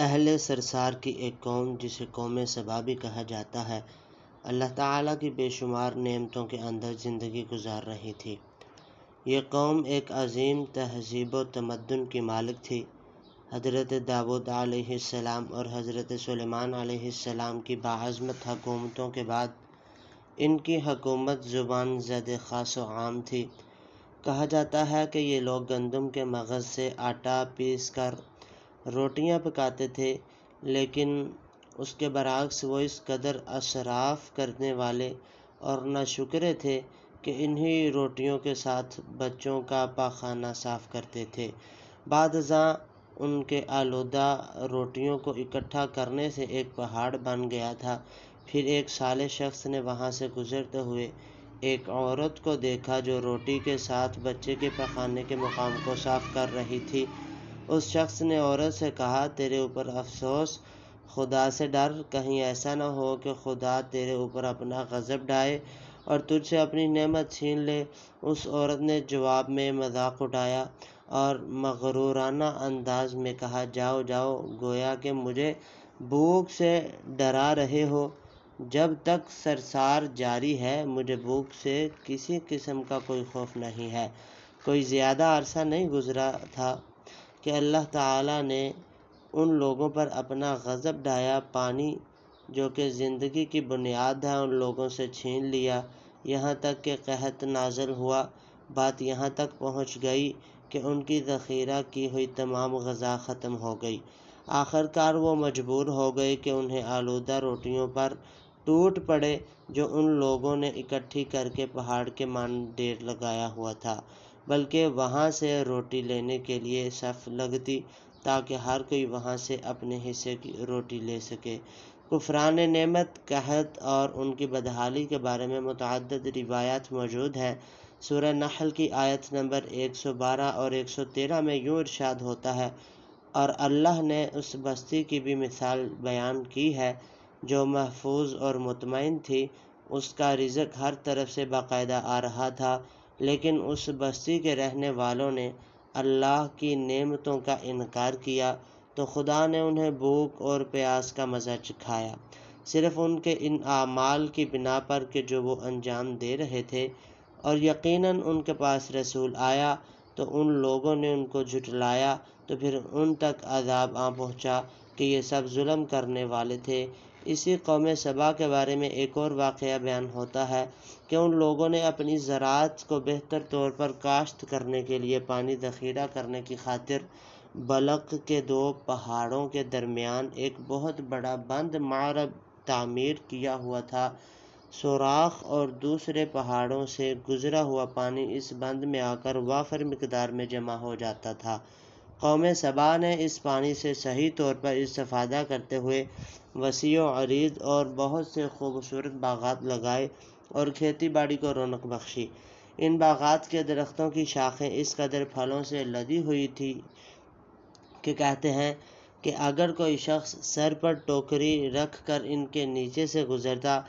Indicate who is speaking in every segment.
Speaker 1: اہل سرسار کی ایک قوم جسے قوم سبا بھی کہا جاتا ہے، اللہ تعالیٰ کی بے شمار نعمتوں کے اندر زندگی گزار رہی تھی۔ یہ قوم ایک عظیم تہذیب و تمدن کی مالک تھی۔ حضرت داؤد علیہ السلام اور حضرت سلیمان علیہ السلام کی باعظمت حکومتوں کے بعد ان کی حکومت زبان زد خاص و عام تھی۔ کہا جاتا ہے کہ یہ لوگ گندم کے مغز سے آٹا پیس کر روٹیاں پکاتے تھے، لیکن اس کے برعکس وہ اس قدر اسراف کرنے والے اور ناشکرے تھے کہ انہی روٹیوں کے ساتھ بچوں کا پاخانہ صاف کرتے تھے۔ بعد ازاں ان کے آلودہ روٹیوں کو اکٹھا کرنے سے ایک پہاڑ بن گیا تھا۔ پھر ایک صالح شخص نے وہاں سے گزرتے ہوئے ایک عورت کو دیکھا جو روٹی کے ساتھ بچے کے پخانے کے مقام کو صاف کر رہی تھی۔ اس شخص نے عورت سے کہا، تیرے اوپر افسوس، خدا سے ڈر، کہیں ایسا نہ ہو کہ خدا تیرے اوپر اپنا غضب ڈھائے اور تجھ سے اپنی نعمت چھین لے۔ اس عورت نے جواب میں مذاق اڑایا اور مغرورانہ انداز میں کہا، جاؤ جاؤ، گویا کہ مجھے بھوک سے ڈرا رہے ہو۔ جب تک سرسار جاری ہے مجھے بھوک سے کسی قسم کا کوئی خوف نہیں ہے۔ کوئی زیادہ عرصہ نہیں گزرا تھا کہ اللہ تعالیٰ نے ان لوگوں پر اپنا غضب ڈھایا، پانی جو کہ زندگی کی بنیاد ہے ان لوگوں سے چھین لیا، یہاں تک کہ قحط نازل ہوا۔ بات یہاں تک پہنچ گئی کہ ان کی ذخیرہ کی ہوئی تمام غذا ختم ہو گئی۔ آخر کار وہ مجبور ہو گئے کہ انہیں آلودہ روٹیوں پر ٹوٹ پڑے جو ان لوگوں نے اکٹھی کر کے پہاڑ کے مانند ڈھیر لگایا ہوا تھا، بلکہ وہاں سے روٹی لینے کے لیے صف لگتی تاکہ ہر کوئی وہاں سے اپنے حصے کی روٹی لے سکے۔ کفران نعمت، قحط اور ان کی بدحالی کے بارے میں متعدد روایات موجود ہیں۔ سورہ نحل کی آیت نمبر 112 اور 113 میں یوں ارشاد ہوتا ہے، اور اللہ نے اس بستی کی بھی مثال بیان کی ہے جو محفوظ اور مطمئن تھی، اس کا رزق ہر طرف سے باقاعدہ آ رہا تھا، لیکن اس بستی کے رہنے والوں نے اللہ کی نعمتوں کا انکار کیا تو خدا نے انہیں بھوک اور پیاس کا مزہ چکھایا، صرف ان کے ان اعمال کی بنا پر کہ جو وہ انجام دے رہے تھے۔ اور یقیناً ان کے پاس رسول آیا تو ان لوگوں نے ان کو جھٹلایا، تو پھر ان تک عذاب آ پہنچا کہ یہ سب ظلم کرنے والے تھے۔ اسی قوم سبا کے بارے میں ایک اور واقعہ بیان ہوتا ہے کہ ان لوگوں نے اپنی زراعت کو بہتر طور پر کاشت کرنے کے لیے پانی ذخیرہ کرنے کی خاطر بلق کے دو پہاڑوں کے درمیان ایک بہت بڑا بند معرب تعمیر کیا ہوا تھا۔ سوراخ اور دوسرے پہاڑوں سے گزرا ہوا پانی اس بند میں آ کر وافر مقدار میں جمع ہو جاتا تھا۔ قوم سبا نے اس پانی سے صحیح طور پر استفادہ کرتے ہوئے وسیع و عریض اور بہت سے خوبصورت باغات لگائے اور کھیتی باڑی کو رونق بخشی۔ ان باغات کے درختوں کی شاخیں اس قدر پھلوں سے لدی ہوئی تھی کہ کہتے ہیں کہ اگر کوئی شخص سر پر ٹوکری رکھ کر ان کے نیچے سے گزرتا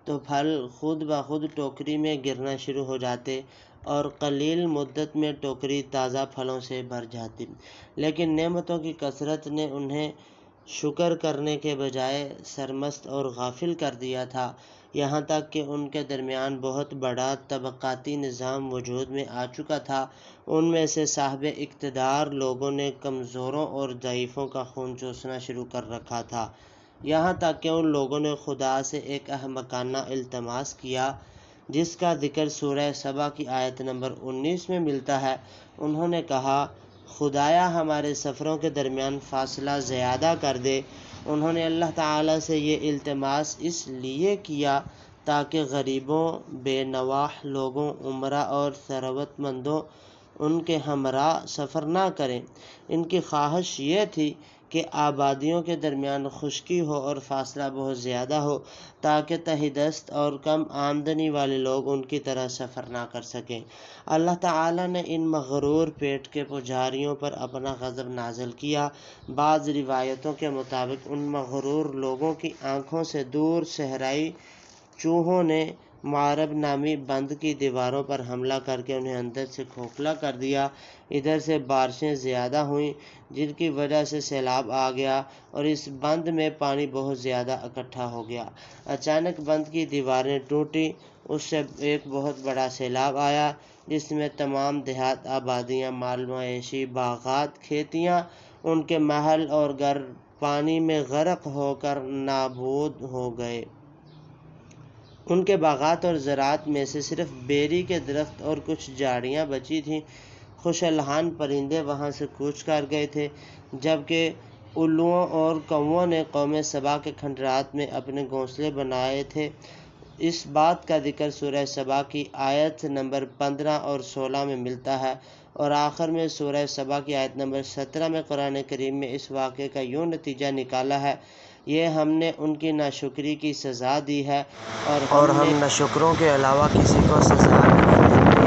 Speaker 1: تو پھل خود بخود ٹوکری میں گرنا شروع ہو جاتے اور قلیل مدت میں ٹوکری تازہ پھلوں سے بھر جاتی، لیکن نعمتوں کی کثرت نے انہیں شکر کرنے کے بجائے سرمست اور غافل کر دیا تھا، یہاں تک کہ ان کے درمیان بہت بڑا طبقاتی نظام وجود میں آ چکا تھا۔ ان میں سے صاحب اقتدار لوگوں نے کمزوروں اور ضعیفوں کا خون چوسنا شروع کر رکھا تھا، یہاں تک کہ ان لوگوں نے خدا سے ایک احمقانہ التماس کیا جس کا ذکر سورہ سبا کی آیت نمبر 19 میں ملتا ہے۔ انہوں نے کہا، خدایا ہمارے سفروں کے درمیان فاصلہ زیادہ کر دے۔ انہوں نے اللہ تعالیٰ سے یہ التماس اس لیے کیا تاکہ غریبوں، بے نواح لوگوں، امراء اور ثروت مندوں ان کے ہمراہ سفر نہ کریں۔ ان کی خواہش یہ تھی کہ آبادیوں کے درمیان خشکی ہو اور فاصلہ بہت زیادہ ہو تاکہ تہی دست اور کم آمدنی والے لوگ ان کی طرح سفر نہ کر سکیں۔ اللہ تعالیٰ نے ان مغرور پیٹ کے پجاریوں پر اپنا غضب نازل کیا۔ بعض روایتوں کے مطابق ان مغرور لوگوں کی آنکھوں سے دور صحرائی چوہوں نے معرب نامی بند کی دیواروں پر حملہ کر کے انہیں اندر سے کھوکھلا کر دیا۔ ادھر سے بارشیں زیادہ ہوئیں جن کی وجہ سے سیلاب آ گیا اور اس بند میں پانی بہت زیادہ اکٹھا ہو گیا۔ اچانک بند کی دیواریں ٹوٹیں، اس سے ایک بہت بڑا سیلاب آیا جس میں تمام دیہات، آبادیاں، مال مویشی، باغات، کھیتیاں، ان کے محل اور گھر پانی میں غرق ہو کر نابود ہو گئے۔ ان کے باغات اور زراعت میں سے صرف بیری کے درخت اور کچھ جھاڑیاں بچی تھیں۔ خوش الحان پرندے وہاں سے کوچ کر گئے تھے، جبکہ الوؤں اور کووں نے قوم سبا کے کھنڈرات میں اپنے گھونسلے بنائے تھے۔ اس بات کا ذکر سورہ سبا کی آیت نمبر 15 اور 16 میں ملتا ہے، اور آخر میں سورہ سبا کی آیت نمبر 17 میں قرآن کریم میں اس واقعے کا یوں نتیجہ نکالا ہے: یہ ہم نے ان کی ناشکری کی سزا دی ہے اور ہم ناشکروں کے علاوہ کسی کو سزا نہیں دیں گے۔